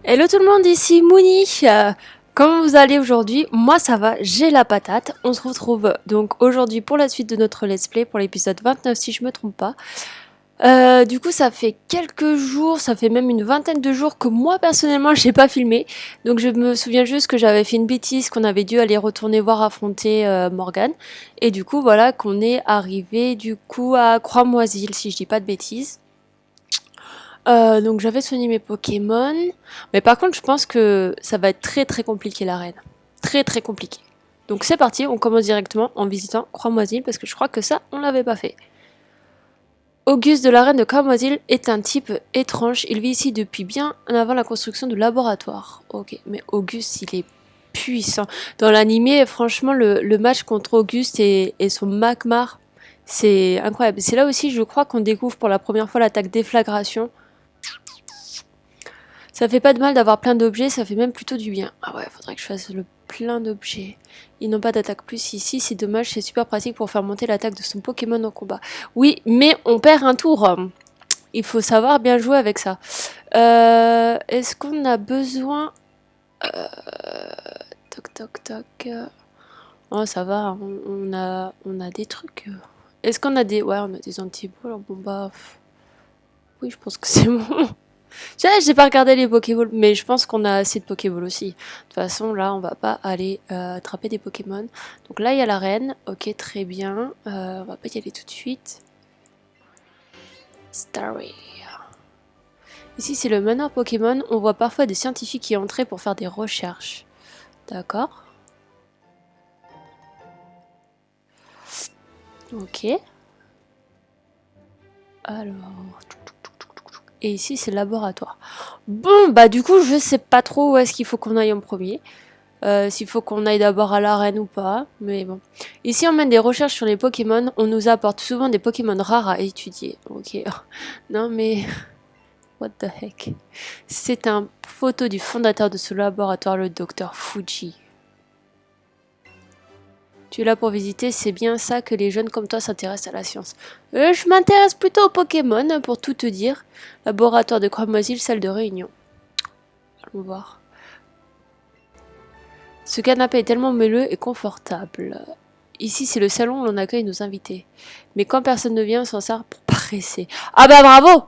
Hello tout le monde, ici Mouni. Comment vous allez aujourd'hui? Moi ça va, j'ai la patate. On se retrouve donc aujourd'hui pour la suite de notre let's play, pour l'épisode 29 si je me trompe pas. Du coup ça fait quelques jours, ça fait même une vingtaine de jours que moi personnellement j'ai pas filmé. Donc je me souviens juste que j'avais fait une bêtise, qu'on avait dû aller retourner voir affronter Morgane. Et du coup voilà qu'on est arrivé du coup à Croix-Moisil si je dis pas de bêtises. Donc j'avais soigné mes Pokémon. Mais par contre, je pense que ça va être très très compliqué l'arène. Très très compliqué. Donc c'est parti, on commence directement en visitant Croix-Moisil parce que je crois que ça, on l'avait pas fait. Auguste de l'arène de Croix-Moisil est un type étrange. Il vit ici depuis bien avant la construction du laboratoire. Ok, mais Auguste, il est puissant. Dans l'animé, franchement, le match contre Auguste et son Magmar, c'est incroyable. C'est là aussi, je crois, qu'on découvre pour la première fois l'attaque déflagration. Ça fait pas de mal d'avoir plein d'objets, ça fait même plutôt du bien. Ah ouais, faudrait que je fasse le plein d'objets. Ils n'ont pas d'attaque plus ici, c'est dommage, c'est super pratique pour faire monter l'attaque de son Pokémon en combat. Oui, mais on perd un tour. Il faut savoir bien jouer avec ça. Est-ce qu'on a besoin... Toc toc toc. Oh ça va, on a des trucs. Est-ce qu'on a des... Ouais, on a des anti-balls. Bon bah... Oui, je pense que c'est bon. J'ai pas regardé les Pokéballs, mais je pense qu'on a assez de Pokéballs aussi. De toute façon, là, on va pas aller attraper des Pokémon. Donc là, il y a l'arène. Ok, très bien. On va pas y aller tout de suite. Starry. Ici, c'est le manoir Pokémon. On voit parfois des scientifiques y entrer pour faire des recherches. D'accord. Ok. Alors... Et ici, c'est le laboratoire. Bon, bah du coup, je sais pas trop où est-ce qu'il faut qu'on aille en premier. S'il faut qu'on aille d'abord à l'arène ou pas, mais bon. Ici, on mène des recherches sur les Pokémon. On nous apporte souvent des Pokémon rares à étudier. Ok. Non mais... What the heck? C'est une photo du fondateur de ce laboratoire, le docteur Fuji. Tu es là pour visiter, c'est bien ça que les jeunes comme toi s'intéressent à la science. Je m'intéresse plutôt aux Pokémon, pour tout te dire. Laboratoire de Croix-Moisil, salle de réunion. Allons voir. Ce canapé est tellement moelleux et confortable. Ici, c'est le salon où l'on accueille nos invités. Mais quand personne ne vient, on s'en sert pour paresser. Ah bah bravo!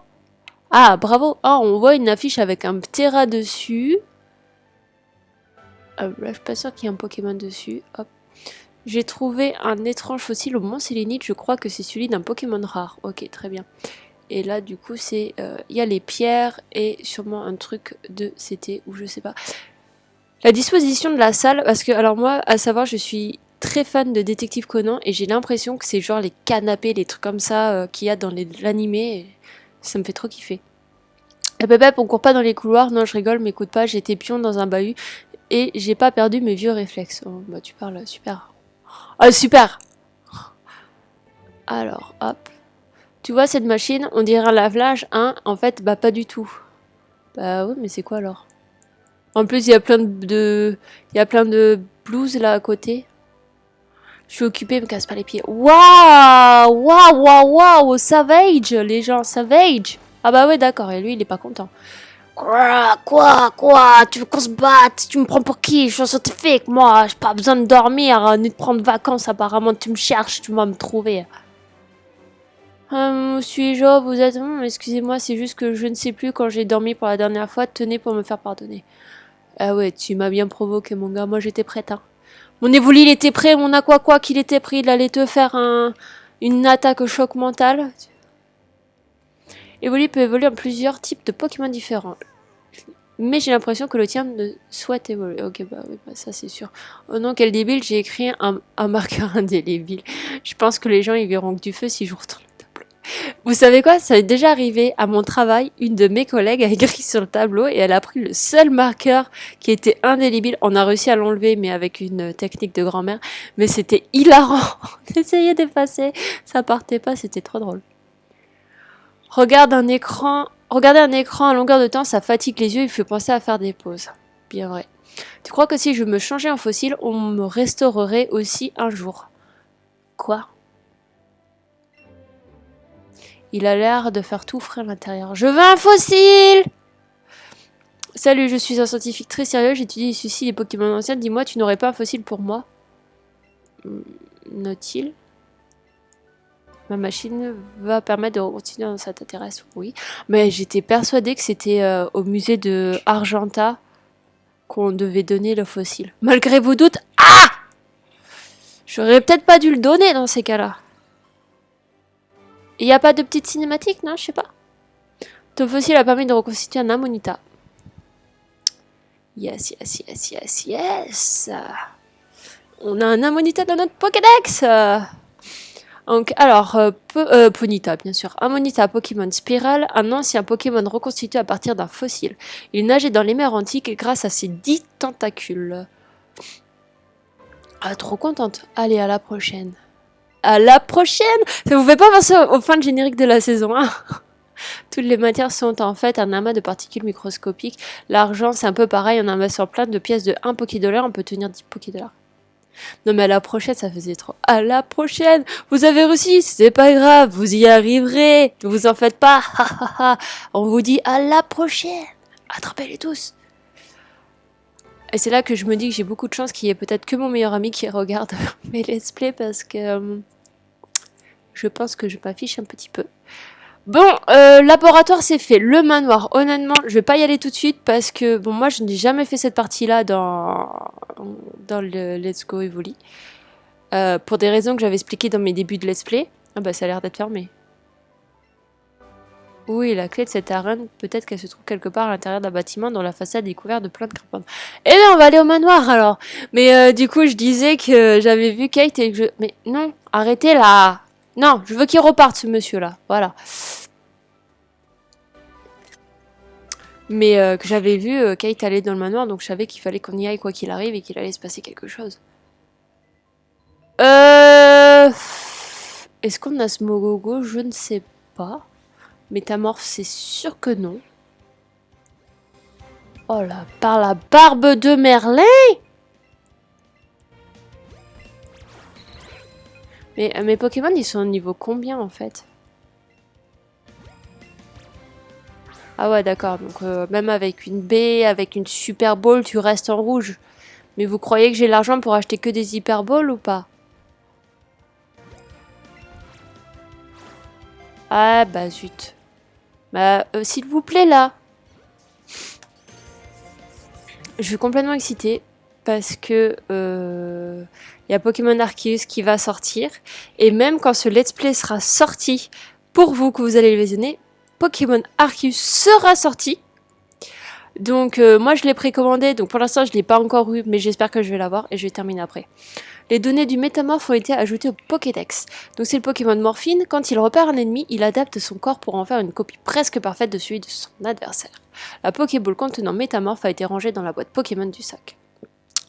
Ah, bravo! Ah, on voit une affiche avec un Ptera dessus. Là, je suis pas sûre qu'il y ait un Pokémon dessus. Hop. J'ai trouvé un étrange fossile au Mont Sélénite. Je crois que c'est celui d'un Pokémon rare. Ok, très bien. Et là, du coup, c'est... Il y a les pierres et sûrement un truc de CT ou je sais pas. La disposition de la salle, parce que, alors moi, à savoir, je suis très fan de Détective Conan et j'ai l'impression que c'est genre les canapés, les trucs comme ça qu'il y a dans l'animé. Ça me fait trop kiffer. Et on court pas dans les couloirs. Non, je rigole, m'écoute pas. J'étais pion dans un bahut et j'ai pas perdu mes vieux réflexes. Oh, bah, tu parles, super. Ah, super! Alors, hop. Tu vois cette machine, on dirait un lave-linge, hein? En fait, bah, pas du tout. Bah, oui, mais c'est quoi alors? En plus, il y a plein de blouses là à côté. Je suis occupée, me casse pas les pieds. Waouh! Waouh, waouh, waouh! Savage! Les gens, savage! Ah bah ouais, d'accord, et lui, il est pas content. Quoi? Tu veux qu'on se batte? Tu me prends pour qui? Je suis un scientifique, moi, j'ai pas besoin de dormir, ni de prendre vacances, apparemment, tu me cherches, tu vas me trouver. Suis-je? Vous êtes... excusez-moi, c'est juste que je ne sais plus quand j'ai dormi pour la dernière fois, tenez pour me faire pardonner. Ah ouais, tu m'as bien provoqué, mon gars, moi j'étais prête, hein. Mon Evoli, il était prêt, mon Aqua qu'il était prêt, il allait te faire une attaque au choc mental. Evoli peut évoluer en plusieurs types de Pokémon différents. Mais j'ai l'impression que le tien ne souhaite évoluer. Ok, bah oui, bah ça c'est sûr. Oh non, quel débile, j'ai écrit un marqueur indélébile. Je pense que les gens ils verront que du feu si je retourne le tableau. Vous savez quoi? Ça est déjà arrivé à mon travail. Une de mes collègues a écrit sur le tableau et elle a pris le seul marqueur qui était indélébile. On a réussi à l'enlever, mais avec une technique de grand-mère. Mais c'était hilarant. On essayait d'effacer. Ça partait pas, c'était trop drôle. Regarder un écran à longueur de temps, ça fatigue les yeux, il fait penser à faire des pauses. Bien vrai. Tu crois que si je me changeais en fossile, on me restaurerait aussi un jour? Quoi? Il a l'air de faire tout frais à l'intérieur. Je veux un fossile! Salut, je suis un scientifique très sérieux, j'étudie ceci les Pokémon anciens. Dis-moi, tu n'aurais pas un fossile pour moi? Note-t-il. Ma machine va permettre de continuer dans ça t'intéresse? Oui. Mais j'étais persuadée que c'était au musée de Argenta qu'on devait donner le fossile. Malgré vos doutes, j'aurais peut-être pas dû le donner dans ces cas-là. Il n'y a pas de petite cinématique, non? Je sais pas. Ton fossile a permis de reconstituer un Amonita. Yes, yes, yes, yes, yes. On a un Amonita dans notre Pokédex. Donc, alors, Ponyta, bien sûr. Amonita, Pokémon Spiral, un ancien Pokémon reconstitué à partir d'un fossile. Il nageait dans les mers antiques grâce à ses 10 tentacules. Ah, trop contente. Allez, à la prochaine. À la prochaine! Ça vous fait pas penser aux fins de générique de la saison 1? Toutes les matières sont en fait un amas de particules microscopiques. L'argent, c'est un peu pareil, on amasse sur plein de pièces de 1 Pokédollar, on peut tenir 10 Pokédollars. Non mais à la prochaine, ça faisait trop. À la prochaine! Vous avez réussi, c'est pas grave, vous y arriverez! Ne vous en faites pas! On vous dit à la prochaine! Attrapez-les tous! Et c'est là que je me dis que j'ai beaucoup de chance qu'il y ait peut-être que mon meilleur ami qui regarde mes let's play parce que je pense que je m'affiche un petit peu. Bon, laboratoire c'est fait. Le manoir, honnêtement, je vais pas y aller tout de suite parce que, bon, moi je n'ai jamais fait cette partie-là dans le Let's Go Evoli. Pour des raisons que j'avais expliquées dans mes débuts de Let's Play. Ah bah ça a l'air d'être fermé. Oui, la clé de cette arène, peut-être qu'elle se trouve quelque part à l'intérieur d'un bâtiment dont la façade est couverte de plein de crapauds. Eh bien, on va aller au manoir alors. Mais du coup, je disais que j'avais vu Kate et que je... Mais non, arrêtez là. Non, je veux qu'il reparte ce monsieur-là. Voilà. Mais que j'avais vu Kate aller dans le manoir, donc je savais qu'il fallait qu'on y aille quoi qu'il arrive et qu'il allait se passer quelque chose. Est-ce qu'on a Smogogo? Je ne sais pas. Métamorphe, c'est sûr que non. Oh là, par la barbe de Merlin! Mais mes Pokémon, ils sont au niveau combien en fait? Ah ouais, d'accord. Donc même avec une baie, avec une Super Ball, tu restes en rouge. Mais vous croyez que j'ai l'argent pour acheter que des Hyper Balls ou pas? Ah bah zut. Bah s'il vous plaît là. Je suis complètement excitée parce que y a Pokémon Arceus qui va sortir. Et même quand ce let's play sera sorti pour vous, que vous allez le visionner, Pokémon Arceus sera sorti. Donc moi je l'ai précommandé, donc pour l'instant je ne l'ai pas encore eu, mais j'espère que je vais l'avoir et je vais terminer après. Les données du métamorphe ont été ajoutées au Pokédex. Donc c'est le Pokémon Morphine, quand il repère un ennemi, il adapte son corps pour en faire une copie presque parfaite de celui de son adversaire. La Pokéball contenant métamorphe a été rangée dans la boîte Pokémon du sac.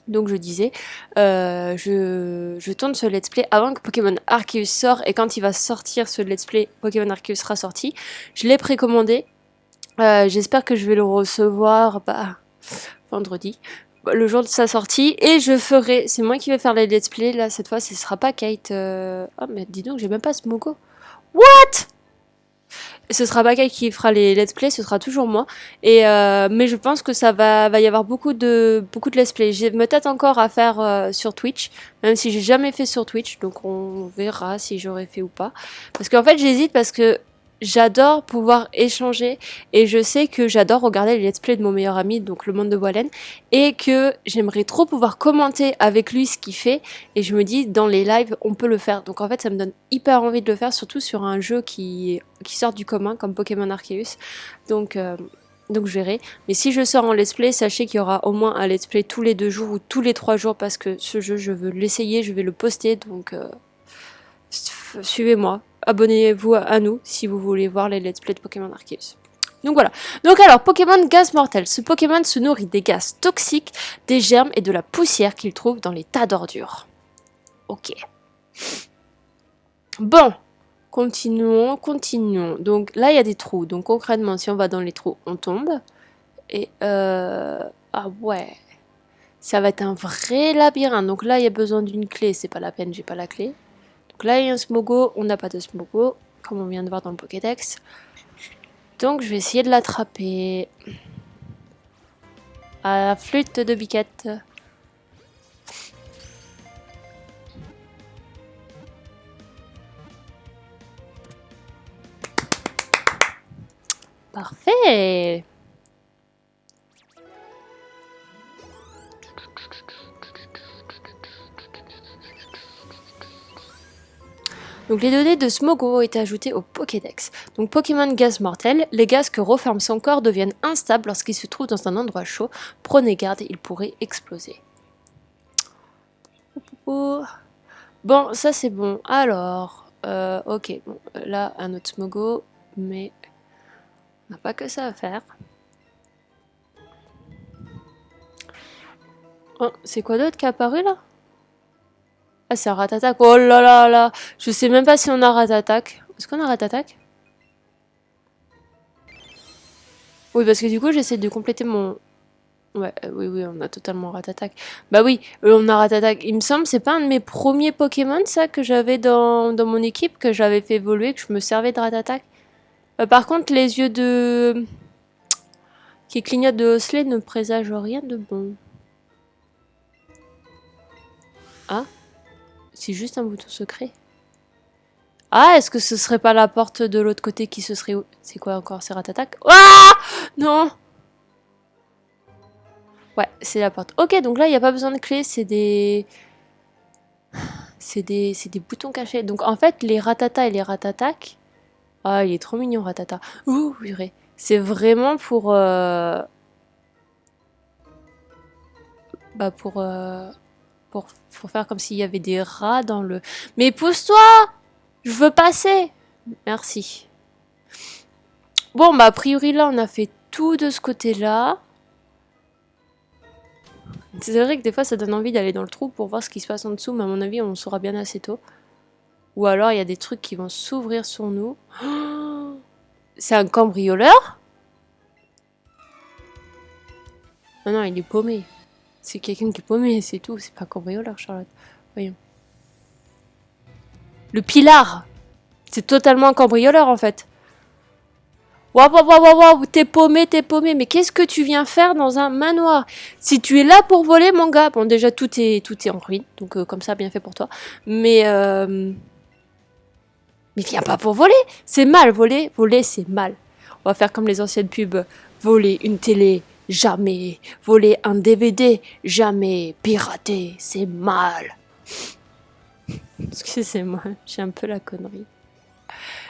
Donc je disais, je tourne ce let's play avant que Pokémon Arceus sort, et quand il va sortir ce let's play, Pokémon Arceus sera sorti. Je l'ai précommandé, j'espère que je vais le recevoir vendredi, le jour de sa sortie, et je ferai, c'est moi qui vais faire les let's play, là cette fois ce sera pas Kate, oh mais dis donc j'ai même pas Smogo. What? Ce sera pas Kate qui fera les let's play, ce sera toujours moi. Et mais je pense que ça va y avoir beaucoup de let's play. J'ai me tâte encore à faire sur Twitch, même si j'ai jamais fait sur Twitch, donc on verra si j'aurais fait ou pas. Parce qu'en fait j'hésite parce que j'adore pouvoir échanger et je sais que j'adore regarder les let's play de mon meilleur ami, donc le monde de Wallen, et que j'aimerais trop pouvoir commenter avec lui ce qu'il fait, et je me dis dans les lives on peut le faire. Donc en fait ça me donne hyper envie de le faire, surtout sur un jeu qui sort du commun comme Pokémon Arceus. Donc je verrai. Mais si je sors en let's play, sachez qu'il y aura au moins un let's play tous les 2 jours ou tous les 3 jours parce que ce jeu je veux l'essayer, je vais le poster, donc suivez-moi. Abonnez-vous à nous si vous voulez voir les let's play de Pokémon Arceus. Donc voilà. Donc alors, Pokémon Gaz Mortel. Ce Pokémon se nourrit des gaz toxiques, des germes et de la poussière qu'il trouve dans les tas d'ordures. Ok. Bon. Continuons, continuons. Donc là, il y a des trous. Donc concrètement, si on va dans les trous, on tombe. Et ah ouais. Ça va être un vrai labyrinthe. Donc là, il y a besoin d'une clé. C'est pas la peine, j'ai pas la clé. Donc là, il y a un Smogo, on n'a pas de Smogo, comme on vient de voir dans le Pokédex. Donc je vais essayer de l'attraper. À la flûte de Biquette. Parfait. Donc les données de Smogo ont été ajoutées au Pokédex. Donc Pokémon gaz mortel, les gaz que referme son corps deviennent instables lorsqu'il se trouve dans un endroit chaud. Prenez garde, il pourrait exploser. Oh. Bon, ça c'est bon. Alors, ok, bon, là un autre Smogo, mais on n'a pas que ça à faire. Oh, c'est quoi d'autre qui est apparu là? Ah, c'est un Ratatak. Oh là là là! Je sais même pas si on a Ratatak. Est-ce qu'on a Ratatak? Oui, parce que du coup, j'essaie de compléter mon... Ouais, oui, oui, on a totalement Ratatak. Bah oui, on a Ratatak. Il me semble, c'est pas un de mes premiers Pokémon, ça, que j'avais dans mon équipe, que j'avais fait évoluer, que je me servais de Ratatak. Par contre, les yeux de... qui clignotent de Hosley ne présagent rien de bon. Ah, c'est juste un bouton secret. Ah, est-ce que ce serait pas la porte de l'autre côté qui se serait... C'est quoi encore? C'est Ratatak? Ah! Non! Ouais, c'est la porte. Ok, donc là, il n'y a pas besoin de clé, c'est des... C'est des boutons cachés. Donc en fait, les Ratata et les Ratatak... Ah, il est trop mignon, Ratata. Ouh, purée. C'est vraiment pour... Bah, pour faire comme s'il y avait des rats dans le... Mais pousse-toi! Je veux passer! Merci. Bon, bah, a priori, là, on a fait tout de ce côté-là. C'est vrai que des fois, ça donne envie d'aller dans le trou pour voir ce qui se passe en dessous, mais à mon avis, on le saura bien assez tôt. Ou alors, il y a des trucs qui vont s'ouvrir sur nous. Oh, c'est un cambrioleur? Ah non, il est paumé. C'est quelqu'un qui est paumé, c'est tout. C'est pas un cambrioleur, Charlotte. Voyons. Le Pilar! C'est totalement un cambrioleur, en fait. Waouh, waouh, waouh, waouh, t'es paumé. Mais qu'est-ce que tu viens faire dans un manoir? Si tu es là pour voler, mon gars... Bon, déjà, tout est en ruine. Donc, comme ça, bien fait pour toi. Mais viens pas pour voler. C'est mal, voler. Voler, c'est mal. On va faire comme les anciennes pubs. Voler une télé, jamais. Voler un DVD, jamais. Pirater, c'est mal. Excusez-moi, j'ai un peu la connerie.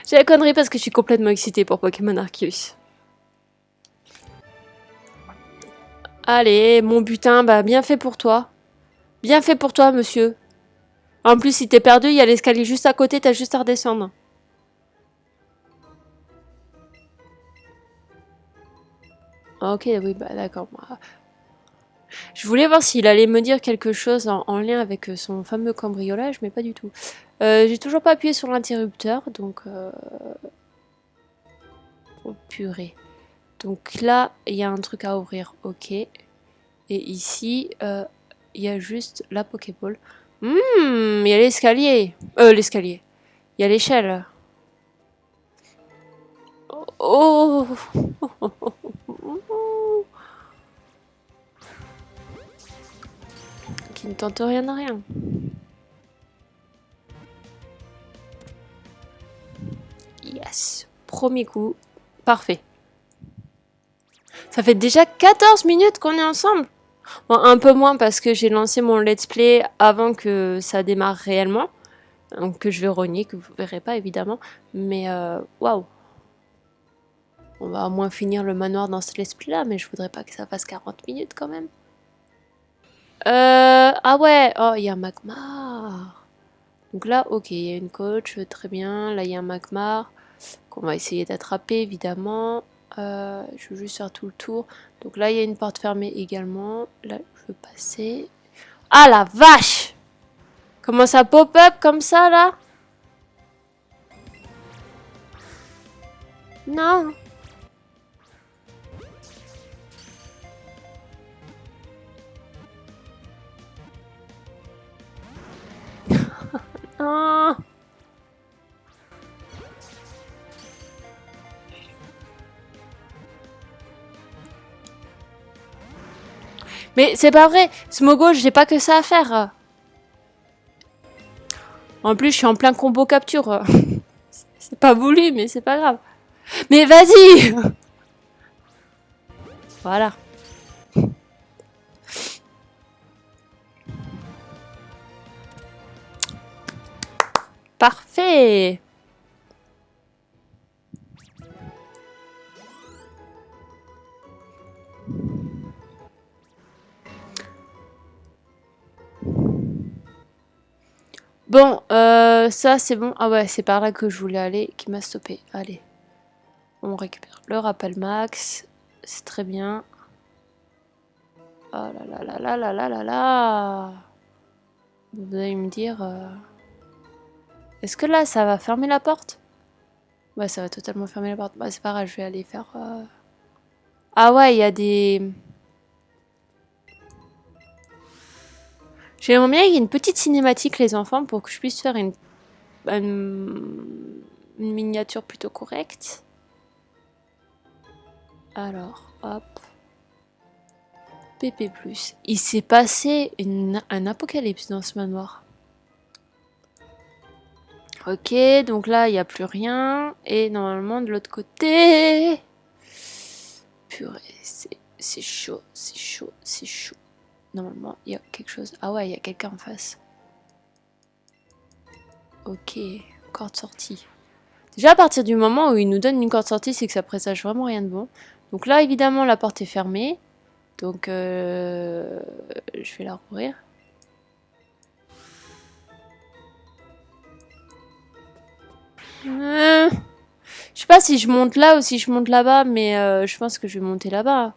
J'ai la connerie parce que je suis complètement excitée pour Pokémon Arceus. Allez, mon butin, bah bien fait pour toi. Bien fait pour toi, monsieur. En plus, si t'es perdu, il y a l'escalier juste à côté, t'as juste à redescendre. Ok, oui, bah d'accord. Je voulais voir s'il allait me dire quelque chose en lien avec son fameux cambriolage, mais pas du tout. J'ai toujours pas appuyé sur l'interrupteur, donc... Oh purée. Donc là, il y a un truc à ouvrir, ok. Et ici, il y a juste la Pokéball. Il y a l'escalier. L'escalier. Il y a l'échelle. Oh! Qui ne tente rien à rien. Yes. Premier coup. Parfait. Ça fait déjà 14 minutes qu'on est ensemble. Bon, un peu moins parce que j'ai lancé mon let's play avant que ça démarre réellement. Donc que je vais rogner, que vous verrez pas évidemment. Mais waouh. On va au moins finir le manoir dans ce let's play là, mais je voudrais pas que ça fasse 40 minutes quand même. Ah ouais, oh il y a un Magmar. Donc là, ok, il y a une coach, très bien. Là il y a un Magmar qu'on va essayer d'attraper évidemment. Je veux juste faire tout le tour. Donc là il y a une porte fermée également. Là je veux passer. Ah la vache! Comment ça pop-up comme ça là? Non! Non! Mais c'est pas vrai. Smogo, j'ai pas que ça à faire. En plus, je suis en plein combo capture. C'est pas voulu, mais c'est pas grave. Mais vas-y. Voilà. Parfait. Bon, ça c'est bon. Ah ouais, c'est par là que je voulais aller, qui m'a stoppé. Allez, on récupère le rappel max. C'est très bien. Oh là là là là là là là là. Vous allez me dire... Est-ce que là, ça va fermer la porte? Ouais, ça va totalement fermer la porte. Bah, c'est pas grave, je vais aller faire... Ah ouais, il y a des... J'aimerais bien qu'il y ait une petite cinématique, les enfants, pour que je puisse faire une miniature plutôt correcte. Alors, hop. PP+. Il s'est passé un apocalypse dans ce manoir. Ok, donc là, il n'y a plus rien. Et normalement, de l'autre côté... Purée, c'est chaud, c'est chaud, c'est chaud. Normalement, il y a quelque chose. Ah ouais, il y a quelqu'un en face. Ok, corde sortie. Déjà, à partir du moment où il nous donne une corde sortie, c'est que ça présage vraiment rien de bon. Donc là, évidemment, la porte est fermée. Donc, je vais la rouvrir. Je sais pas si je monte là ou si je monte là-bas, mais je pense que je vais monter là-bas.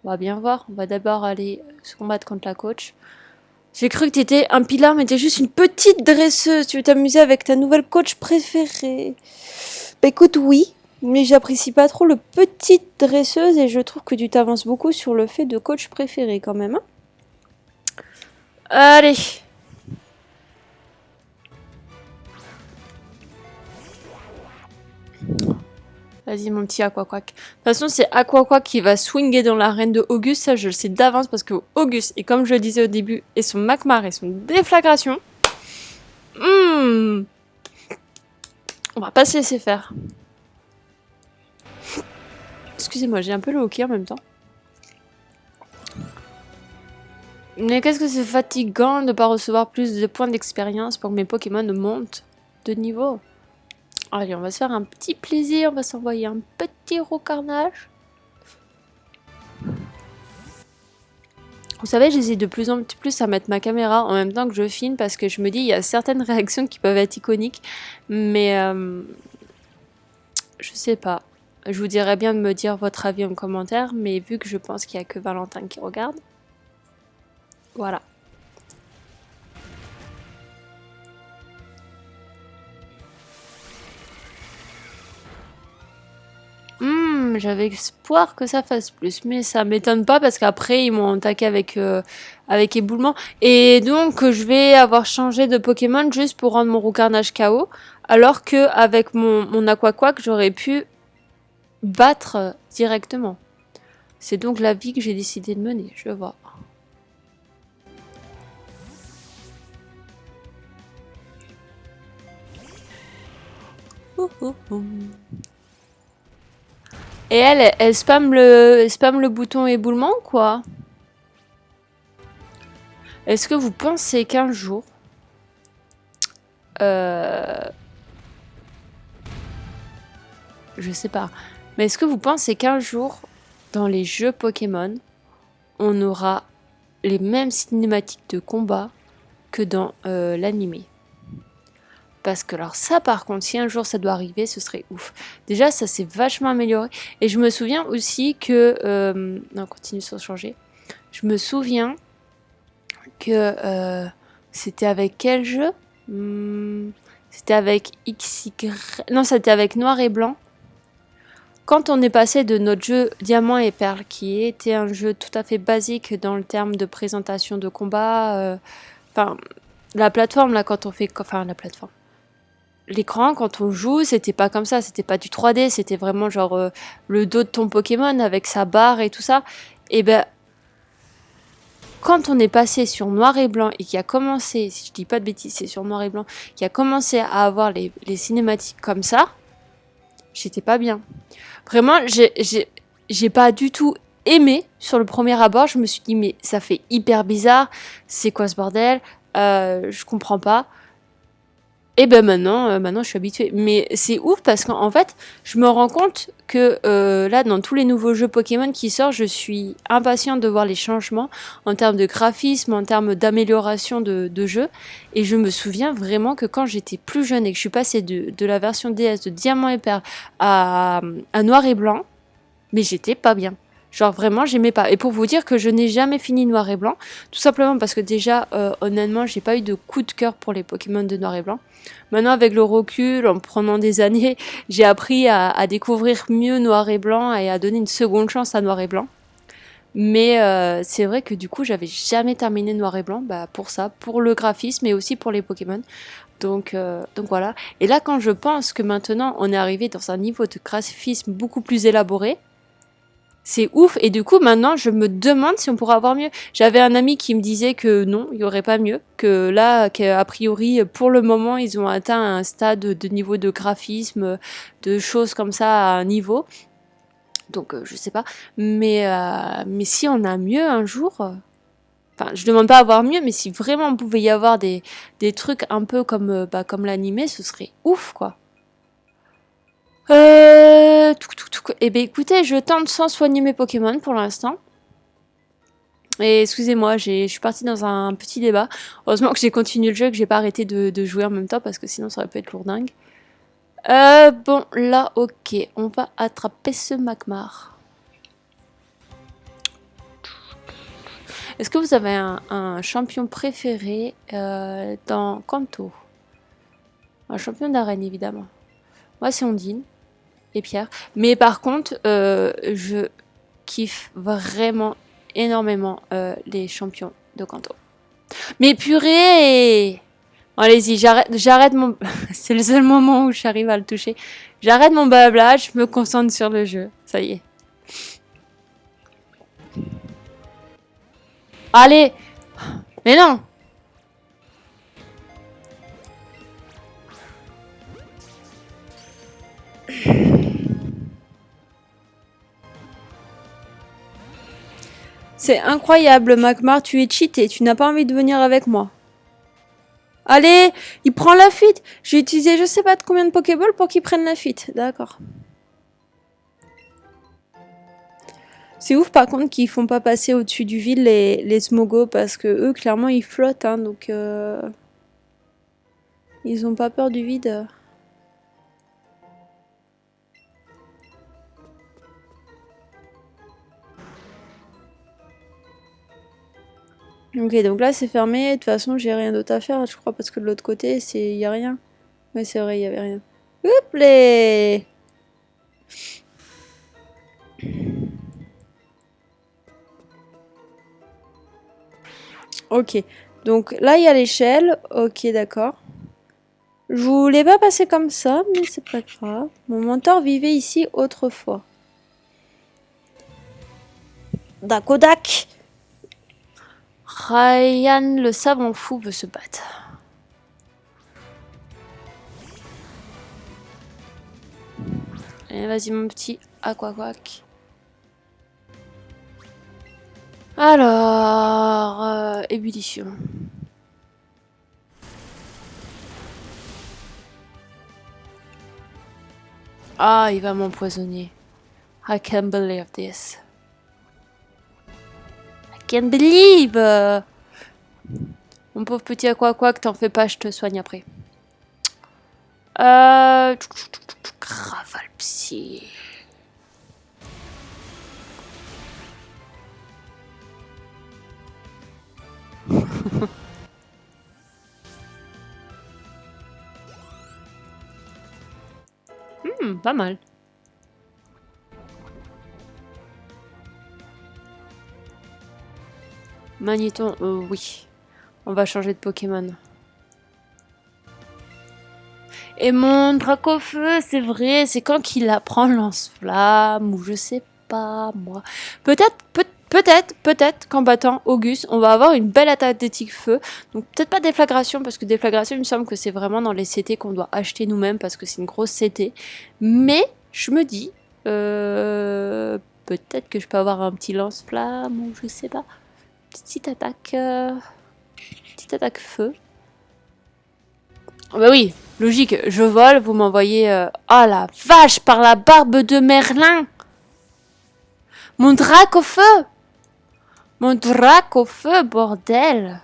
On va bien voir. On va d'abord aller se combattre contre la coach. J'ai cru que t'étais un pilar, mais t'es juste une petite dresseuse. Tu veux t'amuser avec ta nouvelle coach préférée. Bah écoute, oui, mais j'apprécie pas trop le petite dresseuse et je trouve que tu t'avances beaucoup sur le fait de coach préféré quand même. Hein. Allez. Vas-y mon petit Aquaquack. De toute façon c'est Aquaquack qui va swinger dans l'arène de Auguste, ça je le sais d'avance parce que Auguste, et comme je le disais au début, et son Macmar et son déflagration, on va pas se laisser faire. Excusez-moi, j'ai un peu le hockey en même temps. Mais qu'est-ce que c'est fatigant de ne pas recevoir plus de points d'expérience pour que mes Pokémon montent de niveau. Allez, on va se faire un petit plaisir, on va s'envoyer un petit roucarnage. Vous savez, j'hésite de plus en plus à mettre ma caméra en même temps que je filme parce que je me dis il y a certaines réactions qui peuvent être iconiques, mais je sais pas. Je vous dirais bien de me dire votre avis en commentaire, mais vu que je pense qu'il n'y a que Valentin qui regarde, voilà. J'avais espoir que ça fasse plus, mais ça m'étonne pas parce qu'après ils m'ont attaqué avec éboulement. Et donc je vais avoir changé de Pokémon juste pour rendre mon Roucarnage KO, alors que avec mon Aquaquack j'aurais pu battre directement. C'est donc la vie que j'ai décidé de mener, je vois. Et elle spamme le bouton éboulement, quoi. Est-ce que vous pensez qu'un jour... je sais pas. Mais est-ce que vous pensez qu'un jour, dans les jeux Pokémon, on aura les mêmes cinématiques de combat que dans l'animé? Parce que alors ça par contre, si un jour ça doit arriver, ce serait ouf. Déjà ça s'est vachement amélioré. Et je me souviens aussi que... non, continue sans changer. Je me souviens que c'était avec quel jeu? C'était avec XY... Non, c'était avec Noir et Blanc. Quand on est passé de notre jeu Diamant et Perle, qui était un jeu tout à fait basique dans le terme de présentation de combat... Enfin, la plateforme, là, quand on fait... Enfin, la plateforme. L'écran, quand on joue, c'était pas comme ça, c'était pas du 3D, c'était vraiment genre le dos de ton Pokémon avec sa barre et tout ça. Et ben, quand on est passé sur noir et blanc et qui a commencé, si je dis pas de bêtises, c'est sur noir et blanc, qui a commencé à avoir les cinématiques comme ça, j'étais pas bien. Vraiment, j'ai pas du tout aimé sur le premier abord. Je me suis dit, mais ça fait hyper bizarre. C'est quoi ce bordel? Je comprends pas. Et ben maintenant je suis habituée. Mais c'est ouf parce qu'en fait, je me rends compte que là, dans tous les nouveaux jeux Pokémon qui sortent, je suis impatiente de voir les changements en termes de graphisme, en termes d'amélioration de jeu. Et je me souviens vraiment que quand j'étais plus jeune et que je suis passée de la version DS de Diamant et Perle à Noir et Blanc, mais j'étais pas bien. Genre vraiment, j'aimais pas. Et pour vous dire que je n'ai jamais fini Noir et Blanc, tout simplement parce que déjà, honnêtement, j'ai pas eu de coup de cœur pour les Pokémon de Noir et Blanc. Maintenant, avec le recul, en prenant des années, j'ai appris à découvrir mieux Noir et Blanc et à donner une seconde chance à Noir et Blanc. Mais c'est vrai que du coup, j'avais jamais terminé Noir et Blanc, bah, pour ça, pour le graphisme et aussi pour les Pokémon. Donc voilà. Et là, quand je pense que maintenant, on est arrivé dans un niveau de graphisme beaucoup plus élaboré, c'est ouf. Et du coup, maintenant, je me demande si on pourra avoir mieux. J'avais un ami qui me disait que non, il n'y aurait pas mieux. Que là, qu'a priori, pour le moment, ils ont atteint un stade de niveau de graphisme, de choses comme ça à un niveau. Donc, je sais pas. Mais si on a mieux un jour... Enfin, je demande pas à avoir mieux, mais si vraiment on pouvait y avoir des trucs un peu comme l'animé, ce serait ouf, quoi. Eh ben écoutez, je tente sans soigner mes Pokémon pour l'instant. Et excusez-moi, je suis partie dans un petit débat. Heureusement que j'ai continué le jeu et que j'ai pas arrêté de jouer en même temps parce que sinon ça aurait pu être lourdingue. Bon, là, ok, on va attraper ce Magmar. Est-ce que vous avez un champion préféré dans Kanto? Un champion d'arène, évidemment. Moi, c'est Ondine et Pierre. Mais par contre, je kiffe vraiment énormément les champions de Kanto. Mais purée! Allez-y, j'arrête mon... C'est le seul moment où j'arrive à le toucher. J'arrête mon blabla, je me concentre sur le jeu. Ça y est. Allez! Mais non! C'est incroyable, Magmar, tu es cheaté, tu n'as pas envie de venir avec moi. Allez, il prend la fuite. J'ai utilisé je sais pas de combien de Pokéball pour qu'il prenne la fuite. D'accord. C'est ouf par contre qu'ils font pas passer au-dessus du vide les Smogos parce que eux clairement ils flottent hein, donc ils ont pas peur du vide. Ok, donc là c'est fermé. De toute façon, j'ai rien d'autre à faire, je crois, parce que de l'autre côté, y a rien. Ouais, c'est vrai, il y avait rien. Hop les. Ok, donc là il y a l'échelle. Ok, d'accord. Je voulais pas passer comme ça, mais c'est pas grave. Mon mentor vivait ici autrefois. Dakodak. Ryan le savant fou veut se battre. Allez, vas-y mon petit aquaquac. Alors, ébullition. Ah, il va m'empoisonner. I can't believe this. I can't believe. Mon pauvre petit aquaquac, t'en fais pas, je te soigne après. Rafale psy. Pas mal. Magnéton, oui. On va changer de Pokémon. Et mon Dracofeu, c'est vrai, c'est quand qu'il apprend lance-flamme, ou je sais pas, moi. Peut-être peut-être qu'en battant Auguste, on va avoir une belle attaque d'éthique feu. Donc peut-être pas déflagration, parce que déflagration, il me semble que c'est vraiment dans les CT qu'on doit acheter nous-mêmes, parce que c'est une grosse CT. Mais je me dis, peut-être que je peux avoir un petit lance-flamme, ou je sais pas. Petite attaque feu. Oh bah oui, logique, je vole, vous m'envoyez... Oh la vache, par la barbe de Merlin! Mon drac au feu! Mon drac au feu, bordel!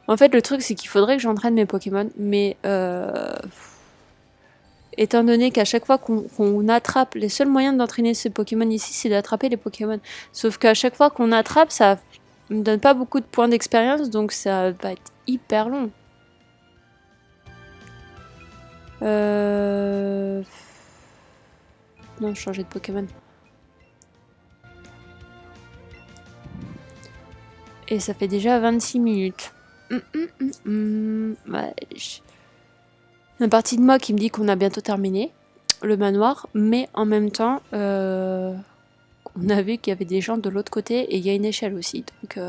En fait, le truc, c'est qu'il faudrait que j'entraîne mes Pokémon, mais étant donné qu'à chaque fois qu'on attrape, les seuls moyens d'entraîner ces Pokémon ici, c'est d'attraper les Pokémon. Sauf qu'à chaque fois qu'on attrape, ça me donne pas beaucoup de points d'expérience, donc ça va être hyper long. Non, changer de Pokémon. Et ça fait déjà 26 minutes. Ouais, une partie de moi qui me dit qu'on a bientôt terminé le manoir, mais en même temps, on a vu qu'il y avait des gens de l'autre côté et il y a une échelle aussi. Donc,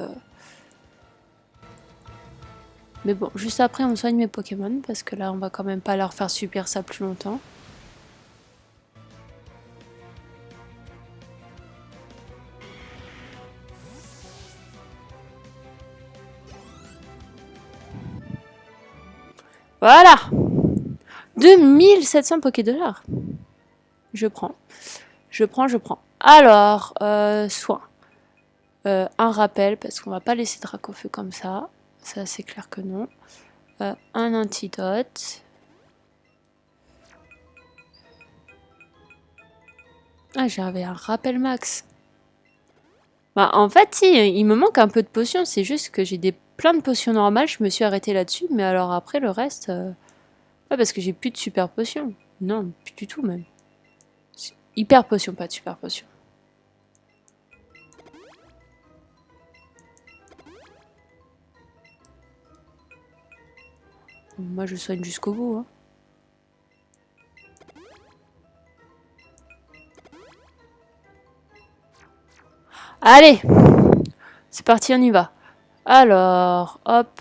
mais bon, juste après, on soigne mes Pokémon parce que là, on va quand même pas leur faire subir ça plus longtemps. Voilà! 2700 Pokédollars. Je prends. Alors, soin. Un rappel, parce qu'on va pas laisser Dracofeu comme ça. Ça, c'est clair que non. Un antidote. Ah, j'avais un rappel max. Bah, en fait, si, il me manque un peu de potions. C'est juste que j'ai plein de potions normales. Je me suis arrêtée là-dessus. Mais alors après, le reste... Ouais, parce que j'ai plus de super potions. Non, plus du tout même. Hyper potion, pas de super potion. Moi, je soigne jusqu'au bout. Hein. Allez! C'est parti, on y va. Alors, hop.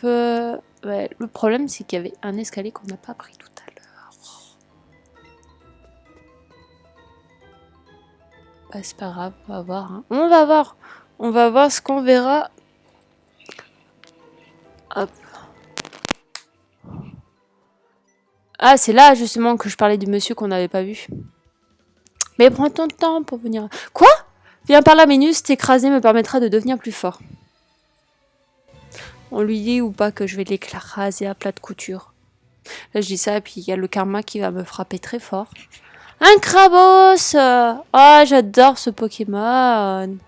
Ouais, le problème, c'est qu'il y avait un escalier qu'on n'a pas pris tout à l'heure. Bah, c'est pas grave, on va voir. Hein. On va voir. On va voir ce qu'on verra. Hop. Ah, c'est là, justement, que je parlais du monsieur qu'on n'avait pas vu. Mais prends ton temps pour venir... Quoi? Viens par là, Ménus, t'écraser me permettra de devenir plus fort. On lui dit ou pas que je vais l'écraser à plat de couture. Là, je dis ça, et puis il y a le karma qui va me frapper très fort. Un Crabos! Ah, j'adore ce Pokémon!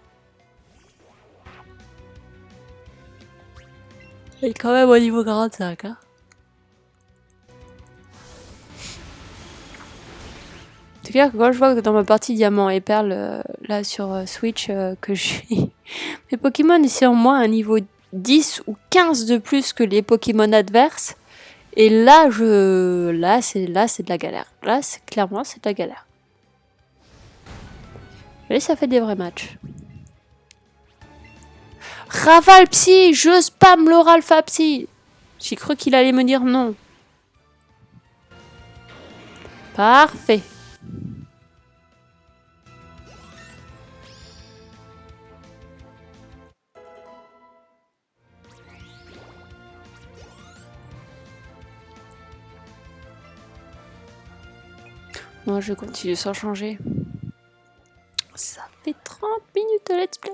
Il est quand même au niveau 45, hein. C'est clair que quand je vois que dans ma partie Diamant et Perle, là sur Switch, que j'ai... Mes Pokémon ils sont en moins un niveau 10 ou 15 de plus que les Pokémon adverses. Et là, c'est de la galère. Là, clairement, c'est de la galère. Mais ça fait des vrais matchs. Raval Psy, je spam l'Oralpha Psy. J'ai cru qu'il allait me dire non. Parfait. Moi, je continue sans changer. Ça fait 30 minutes de let's play.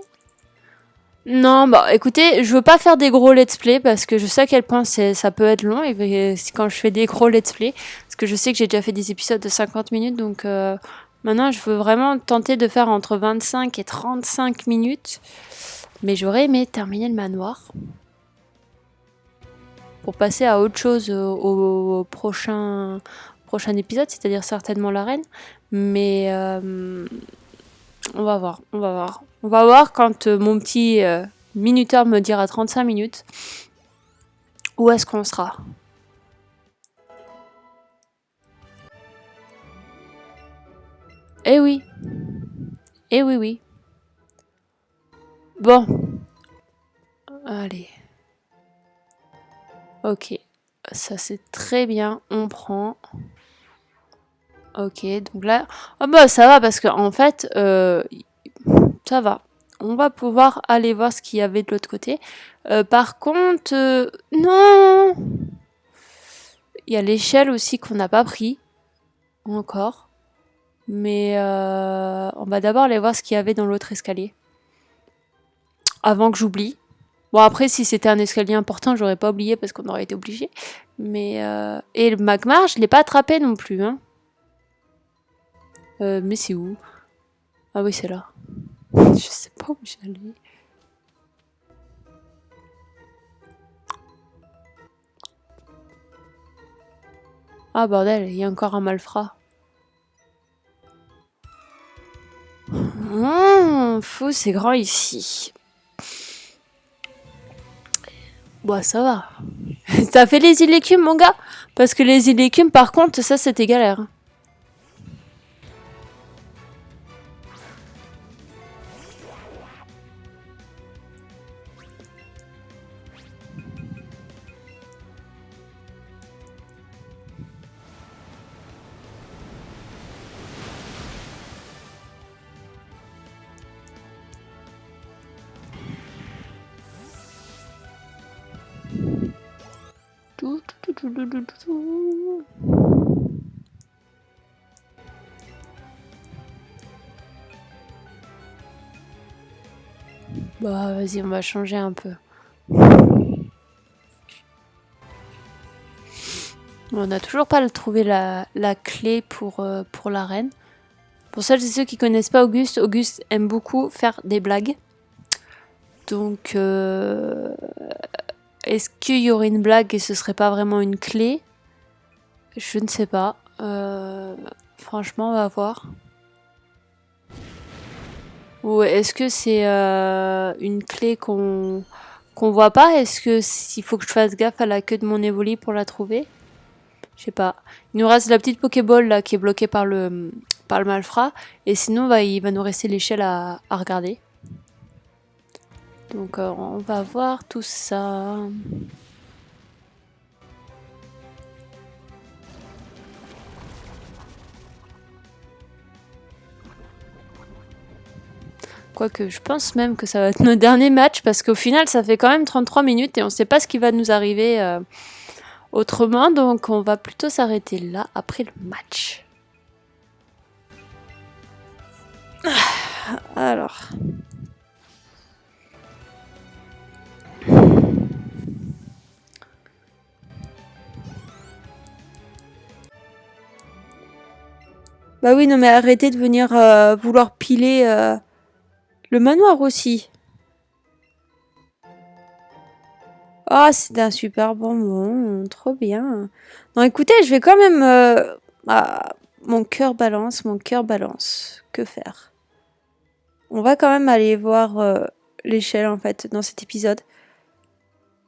Non, bah écoutez, je veux pas faire des gros let's play parce que je sais à quel point ça peut être long et quand je fais des gros let's play, parce que je sais que j'ai déjà fait des épisodes de 50 minutes, donc maintenant je veux vraiment tenter de faire entre 25 et 35 minutes, mais j'aurais aimé terminer le manoir pour passer à autre chose au prochain épisode, c'est-à-dire certainement l'arène, mais on va voir. On va voir quand mon petit minuteur me dira 35 minutes. Où est-ce qu'on sera? Eh oui. Eh oui, oui. Bon. Allez. Ok. Ça, c'est très bien. On prend. Ok, donc là... Oh bah ça va parce que en fait, ça va. On va pouvoir aller voir ce qu'il y avait de l'autre côté. Par contre... non. Il y a l'échelle aussi qu'on n'a pas pris. Encore. Mais on va d'abord aller voir ce qu'il y avait dans l'autre escalier. Avant que j'oublie. Bon après si c'était un escalier important j'aurais pas oublié parce qu'on aurait été obligé. Mais et le magmar je l'ai pas attrapé non plus. Hein. Mais c'est où? Ah oui c'est là. Je sais pas où j'allais. Ah bordel, il y a encore un malfrat. Fou, c'est grand ici. Bon, ça va. T'as fait les îles écumes, mon gars? Parce que les îles écumes, par contre, ça, c'était galère. Bah, vas-y, on va changer un peu. On n'a toujours pas trouvé la clé pour l'arène. Pour celles et ceux qui connaissent pas Auguste, Auguste aime beaucoup faire des blagues. Donc, est-ce qu'il y aurait une blague et ce serait pas vraiment une clé? Je ne sais pas. Franchement, on va voir. Ou est-ce que c'est une clé qu'on voit pas? Est-ce que s'il faut que je fasse gaffe à la queue de mon évoli pour la trouver? Je sais pas. Il nous reste la petite Pokéball là qui est bloquée par le malfrat. Et sinon, il va nous rester l'échelle à regarder. Donc on va voir tout ça. Quoique, je pense même que ça va être notre dernier match parce qu'au final, ça fait quand même 33 minutes et on sait pas ce qui va nous arriver autrement. Donc, on va plutôt s'arrêter là après le match. Alors. Bah oui, non mais arrêtez de venir vouloir piler le manoir aussi. Ah, c'est un super bonbon, trop bien. Non, écoutez, je vais quand même... mon cœur balance, mon cœur balance. Que faire? On va quand même aller voir l'échelle, en fait, dans cet épisode.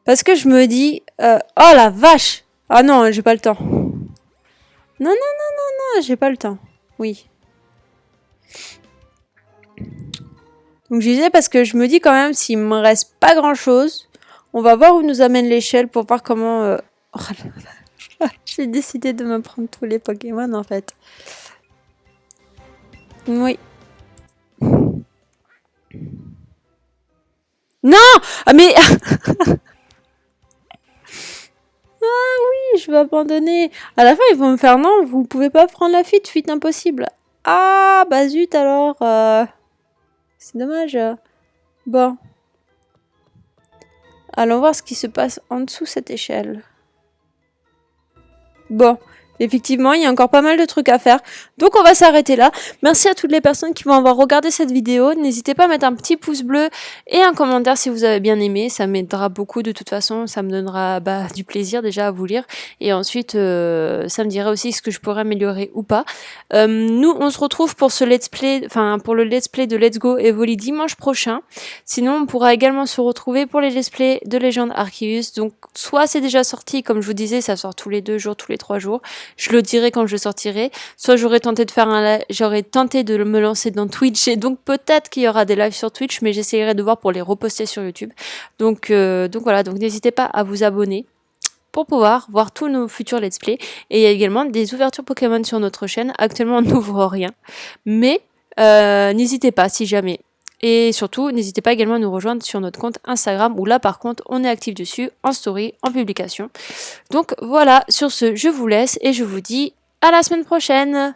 Parce que je me dis... oh la vache! Ah non, j'ai pas le temps. Non, non, non, non, non, j'ai pas le temps. Oui. Donc je disais parce que je me dis quand même, s'il me reste pas grand-chose, on va voir où nous amène l'échelle pour voir comment... Oh, j'ai décidé de me prendre tous les Pokémon en fait. Oui. Non! Ah mais... Ah oui, je vais abandonner. À la fin, ils vont me faire non, vous pouvez pas prendre la fuite, fuite impossible. Ah, bah zut alors. C'est dommage. Bon. Allons voir ce qui se passe en dessous cette échelle. Bon. Effectivement, il y a encore pas mal de trucs à faire. Donc, on va s'arrêter là. Merci à toutes les personnes qui vont avoir regardé cette vidéo. N'hésitez pas à mettre un petit pouce bleu et un commentaire si vous avez bien aimé. Ça m'aidera beaucoup de toute façon. Ça me donnera du plaisir déjà à vous lire. Et ensuite, ça me dira aussi ce que je pourrais améliorer ou pas. Nous, on se retrouve pour ce let's play, pour le let's play de Let's Go Evoli dimanche prochain. Sinon, on pourra également se retrouver pour les let's play de Legend Arceus. Donc, soit c'est déjà sorti, comme je vous disais, ça sort tous les 2 jours, tous les 3 jours. Je le dirai quand je le sortirai. Soit j'aurais tenté de me lancer dans Twitch, et donc peut-être qu'il y aura des lives sur Twitch, mais j'essayerai de voir pour les reposter sur YouTube. Donc voilà, donc n'hésitez pas à vous abonner pour pouvoir voir tous nos futurs let's play. Et il y a également des ouvertures Pokémon sur notre chaîne. Actuellement, on n'ouvre rien, mais n'hésitez pas si jamais. Et surtout, n'hésitez pas également à nous rejoindre sur notre compte Instagram, où là par contre on est actif dessus, en story, en publication. Donc voilà, sur ce, je vous laisse et je vous dis à la semaine prochaine.